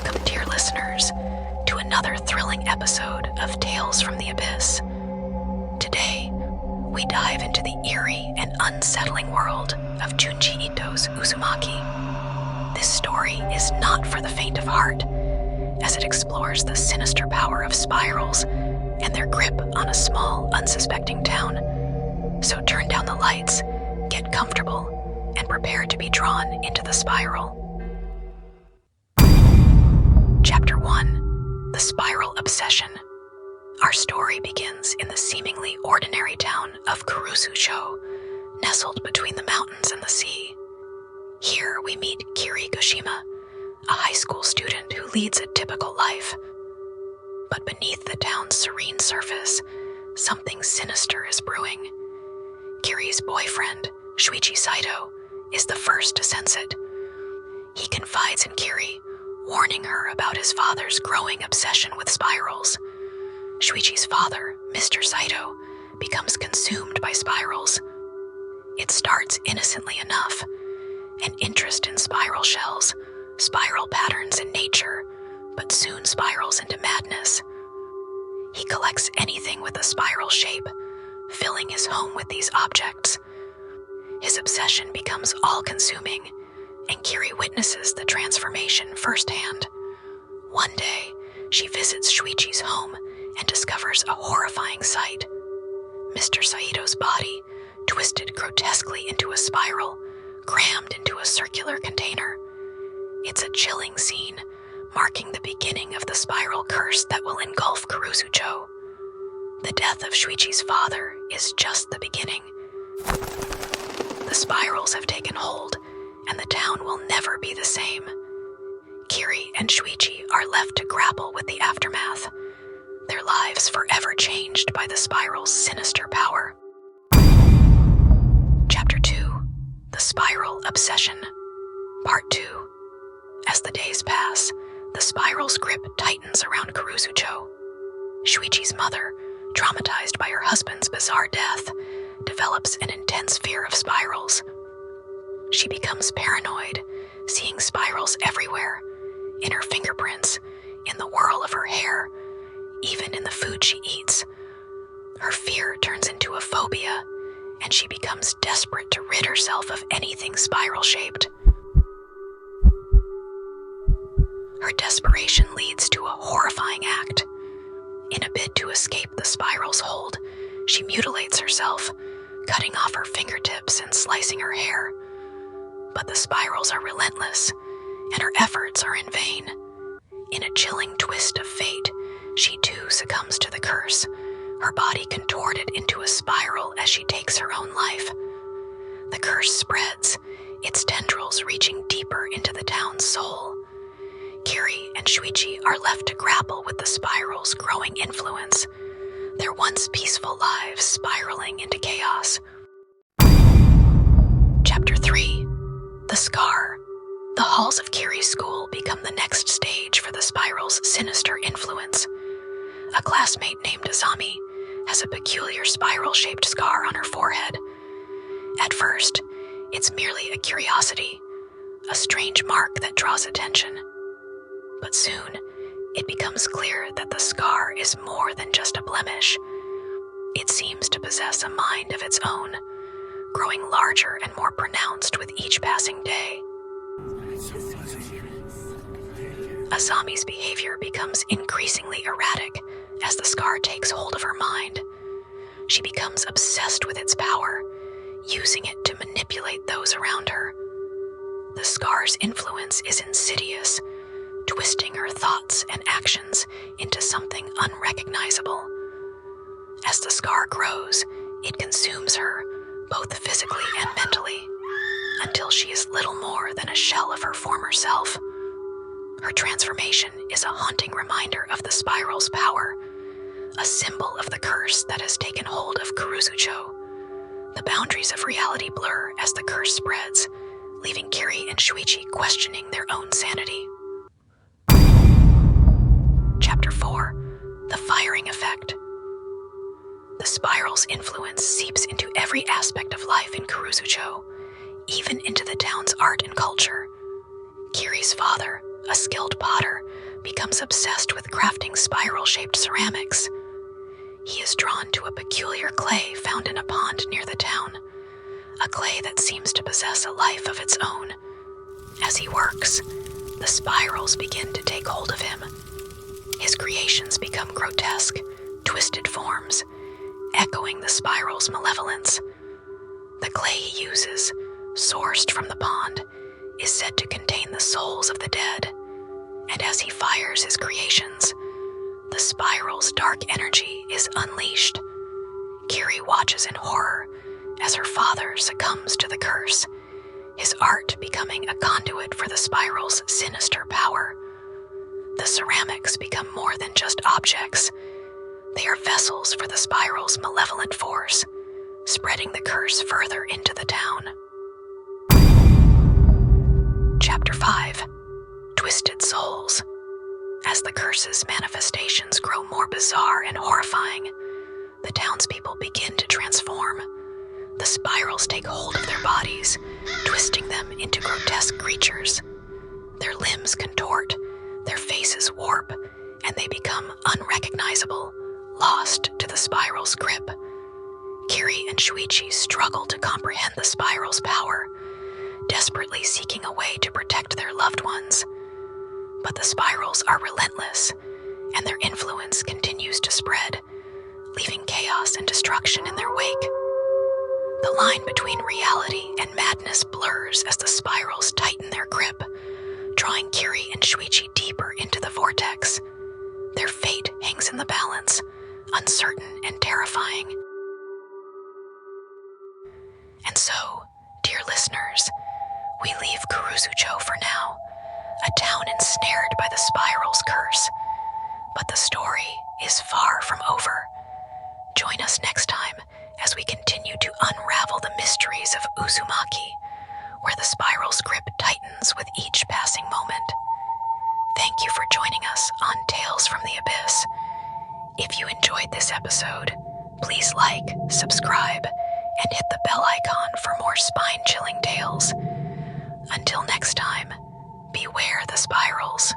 Welcome, dear listeners, to another thrilling episode of Tales from the Abyss. Today, we dive into the eerie and unsettling world of Junji Ito's Uzumaki. This story is not for the faint of heart, as it explores the sinister power of spirals and their grip on a small, unsuspecting town. So turn down the lights, get comfortable, and prepare to be drawn into the spiral. Chapter 1. The Spiral Obsession. Our story begins in the seemingly ordinary town of Kurusu-cho, nestled between the mountains and the sea. Here we meet Kirie, a high school student who leads a typical life. But beneath the town's serene surface, something sinister is brewing. Kirie's boyfriend, Shuichi Saito, is the first to sense it. He confides in Kirie, warning her about his father's growing obsession with spirals. Shuichi's father, Mr. Saito, becomes consumed by spirals. It starts innocently enough, an interest in spiral shells, spiral patterns in nature, but soon spirals into madness. He collects anything with a spiral shape, filling his home with these objects. His obsession becomes all-consuming, and Kirie witnesses the transformation firsthand. One day, she visits Shuichi's home and discovers a horrifying sight. Mr. Saito's body, twisted grotesquely into a spiral, crammed into a circular container. It's a chilling scene, marking the beginning of the spiral curse that will engulf Kurusu-cho. The death of Shuichi's father is just the beginning. The spirals have taken hold, and the town will never be the same. Kirie and Shuichi are left to grapple with the aftermath, their lives forever changed by the spiral's sinister power. Chapter 2. The Spiral Obsession. Part 2. As the days pass, the spiral's grip tightens around Kurusu-cho. Shuichi's mother, traumatized by her husband's bizarre death, develops an intense fear of spirals. She becomes paranoid, seeing spirals everywhere, in her fingerprints, in the whirl of her hair, even in the food she eats. Her fear turns into a phobia, and she becomes desperate to rid herself of anything spiral-shaped. Her desperation leads to a horrifying act. In a bid to escape the spiral's hold, she mutilates herself, cutting off her fingertips and slicing her hair. But the spirals are relentless, and her efforts are in vain. In a chilling twist of fate, she too succumbs to the curse, her body contorted into a spiral as she takes her own life. The curse spreads, its tendrils reaching deeper into the town's soul. Kirie and Shuichi are left to grapple with the spiral's growing influence, their once peaceful lives spiraling into chaos. Chapter 3. The Scar. The halls of Kirie's school become the next stage for the spiral's sinister influence. A classmate named Azami has a peculiar spiral-shaped scar on her forehead. At first, it's merely a curiosity, a strange mark that draws attention. But soon, it becomes clear that the scar is more than just a blemish. It seems to possess a mind of its own, growing larger and more pronounced with each passing day. Azami's behavior becomes increasingly erratic as the scar takes hold of her mind. She becomes obsessed with its power, using it to manipulate those around her. The scar's influence is insidious, twisting her thoughts and actions into something unrecognizable. As the scar grows, it consumes her, both physically and mentally, until she is little more than a shell of her former self. Her transformation is a haunting reminder of the spiral's power, a symbol of the curse that has taken hold of Kurusu-cho. The boundaries of reality blur as the curse spreads, leaving Kirie and Shuichi questioning their own sanity. Chapter 4. The Firing Effect. The spiral's influence seeps into every aspect of life in Kurusu-cho, even into the town's art and culture. Kirie's father, a skilled potter, becomes obsessed with crafting spiral-shaped ceramics. He is drawn to a peculiar clay found in a pond near the town, a clay that seems to possess a life of its own. As he works, the spirals begin to take hold of him. His creations become grotesque, twisted forms, echoing the spiral's malevolence. The clay he uses, sourced from the pond, is said to contain the souls of the dead, and as he fires his creations, the spiral's dark energy is unleashed. Kirie watches in horror as her father succumbs to the curse, his art becoming a conduit for the spiral's sinister power. The ceramics become more than just objects. They are vessels for the spiral's malevolent force, spreading the curse further into the town. Chapter 5. Twisted Souls. As the curse's manifestations grow more bizarre and horrifying, the townspeople begin to transform. The spirals take hold of their bodies, twisting them into grotesque creatures. Their limbs contort, their faces warp, and they become unrecognizable, lost to the spiral's grip. Kirie and Suichi struggle to comprehend the spiral's power, desperately seeking a way to protect their loved ones. But the spirals are relentless, and their influence continues to spread, leaving chaos and destruction in their wake. The line between reality and madness blurs as the spirals tighten their grip, drawing Kirie and Suichi deeper into the vortex. Their fate hangs in the balance, uncertain and terrifying. And so, dear listeners, we leave Kurusucho for now, a town ensnared by the spiral's curse. But the story is far from over. Join us next time as we continue to unravel the mysteries of Uzumaki, where the spiral's grip tightens with each passing moment. Thank you for joining us on Tales from the Abyss. If you enjoyed this episode, please like, subscribe, and hit the bell icon for more spine-chilling tales. Until next time, beware the spirals.